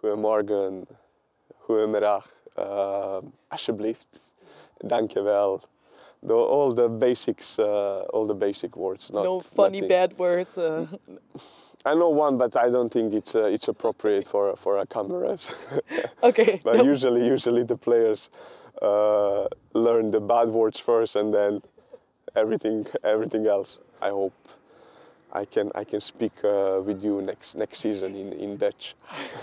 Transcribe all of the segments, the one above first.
Goedemorgen, goedemiddag, alsjeblieft, dankjewel. All the basics, all the basic words. No funny nothing. bad words. I know one, but I don't think it's appropriate for a cameras. Okay. But no. usually the players learn the bad words first, and then everything else. I hope I can speak with you next season in Dutch.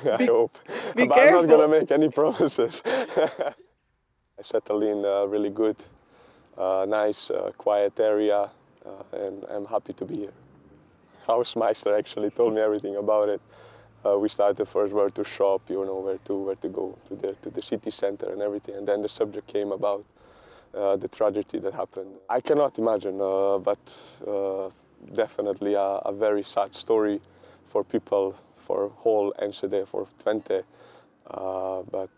I hope. But careful. I'm not gonna make any promises. I settled in really good, nice, quiet area, and I'm happy to be here. Housemeister actually told me everything about it. We started first where to shop, where to go to the city center and everything, and then the subject came about the tragedy that happened. I cannot imagine, but definitely a very sad story for people, for whole Enschede, for Twente. But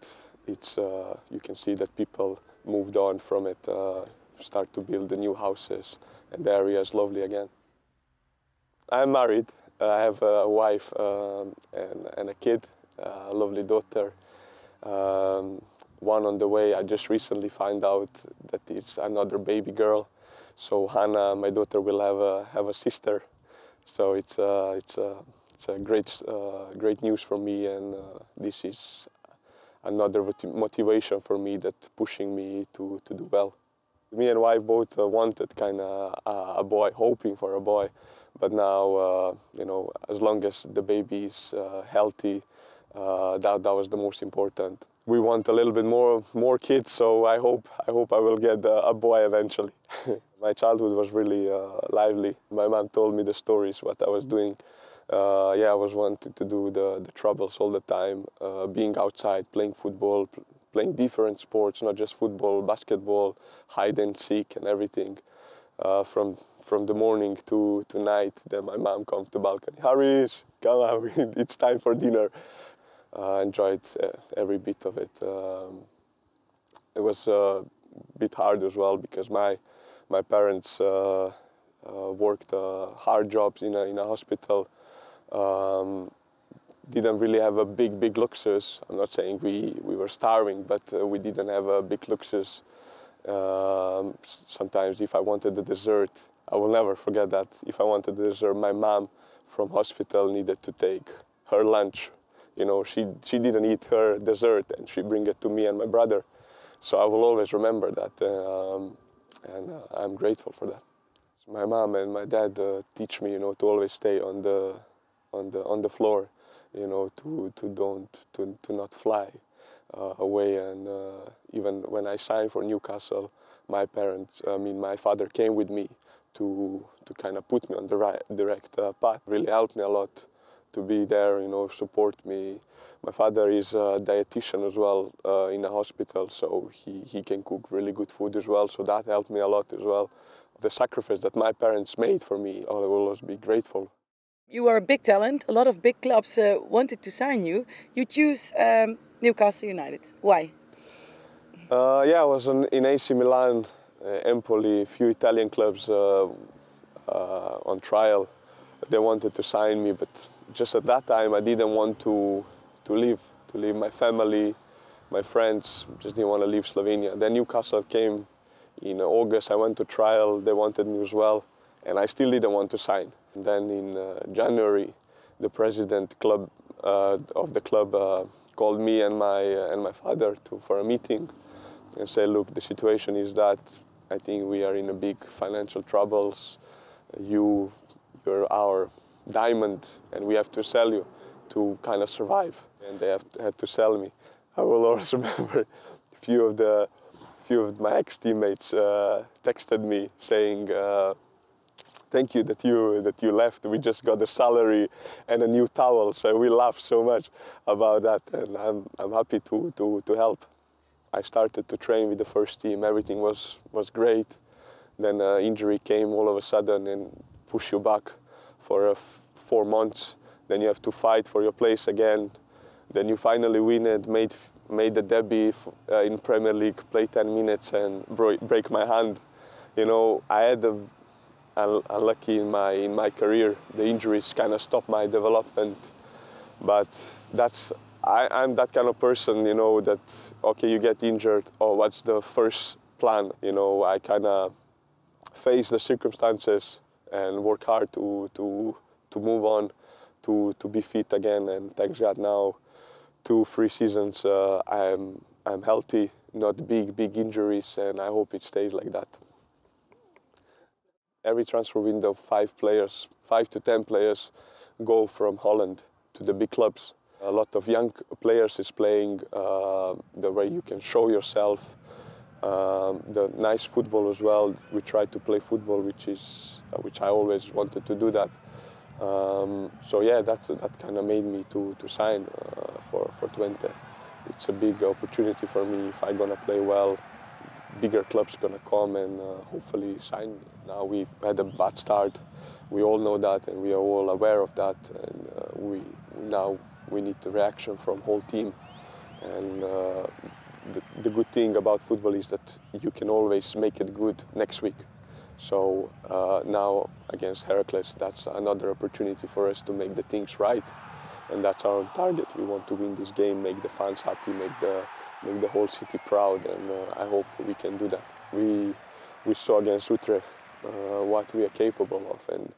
it's you can see that people moved on from it, start to build the new houses, and the area is lovely again. I'm married. I have a wife and a kid, a lovely daughter. One on the way. I just recently found out that it's another baby girl. So Hannah, my daughter, will have a sister. So it's a great news for me, and this is another motivation for me, that pushing me to do well. Me and wife both wanted kind of a boy, hoping for a boy. But now, as long as the baby is healthy, that was the most important. We want a little bit more kids, so I hope I will get a boy eventually. My childhood was really lively. My mom told me the stories, what I was doing. I was wanting to do the troubles all the time, being outside, playing football, playing different sports, not just football, basketball, hide and seek and everything. From the morning to night, then my mom comes to the balcony. Haris, come on, it's time for dinner. I enjoyed every bit of it. It was a bit hard as well, because my parents worked hard jobs in a hospital. Didn't really have a big luxuries. I'm not saying we were starving, but we didn't have a big luxuries. Sometimes if I wanted the dessert, I will never forget that. If I wanted the dessert, my mom from hospital needed to take her lunch. She didn't eat her dessert, and she bring it to me and my brother. So I will always remember that, and I'm grateful for that. My mom and my dad teach me, to always stay on the floor, to not fly away. And even when I signed for Newcastle, my father came with me to kind of put me on the direct path. Really helped me a lot to be there, support me. My father is a dietitian as well in a hospital, so he can cook really good food as well. So that helped me a lot as well. The sacrifice that my parents made for me, I will always be grateful. You are a big talent. A lot of big clubs wanted to sign you. You choose Newcastle United. Why? I was in AC Milan, Empoli, a few Italian clubs on trial. They wanted to sign me, but just at that time I didn't want to leave my family, my friends. Just didn't want to leave Slovenia. Then Newcastle came in August. I went to trial. They wanted me as well, and I still didn't want to sign. And then in January, the president of the club called me and my father for a meeting, and said, "Look, the situation is that I think we are in a big financial troubles. You're our diamond, and we have to sell you to kind of survive." And they had to sell me. I will always remember a few of my ex-teammates texted me saying, "Thank you that you left. We just got a salary and a new towel." So we laughed so much about that, and I'm happy to help. I started to train with the first team. Everything was great. Then injury came all of a sudden and pushed you back for 4 months. Then you have to fight for your place again. Then you finally win it, made the debut in Premier League, play 10 minutes and break my hand. I had unlucky in my career. The injuries kind of stopped my development, but that's I'm that kind of person, you know, that, okay, you get injured, oh, what's the first plan? You know, I kind of face the circumstances and work hard to move on, to be fit again. And thanks God now, 2-3 seasons, I'm healthy, not big injuries, and I hope it stays like that. Every transfer window, 5 to 10 players go from Holland to the big clubs. A lot of young players is playing the way you can show yourself, the nice football as well. We try to play football, which I always wanted to do that. So yeah, that kind of made me to sign for Twente. It's a big opportunity for me. If I'm gonna play well, bigger clubs gonna come and hopefully sign me. Now we had a bad start. We all know that, and we are all aware of that. And now we need the reaction from whole team. And the good thing about football is that you can always make it good next week. So now against Heracles, that's another opportunity for us to make the things right. And that's our target. We want to win this game, make the fans happy, make the whole city proud, and I hope we can do that. We saw against Utrecht what we are capable of, and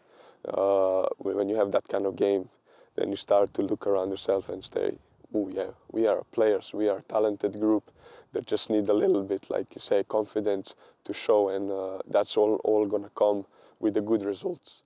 when you have that kind of game, then you start to look around yourself and say, oh yeah, we are players, we are a talented group that just need a little bit, like you say, confidence to show, and that's all gonna come with the good results.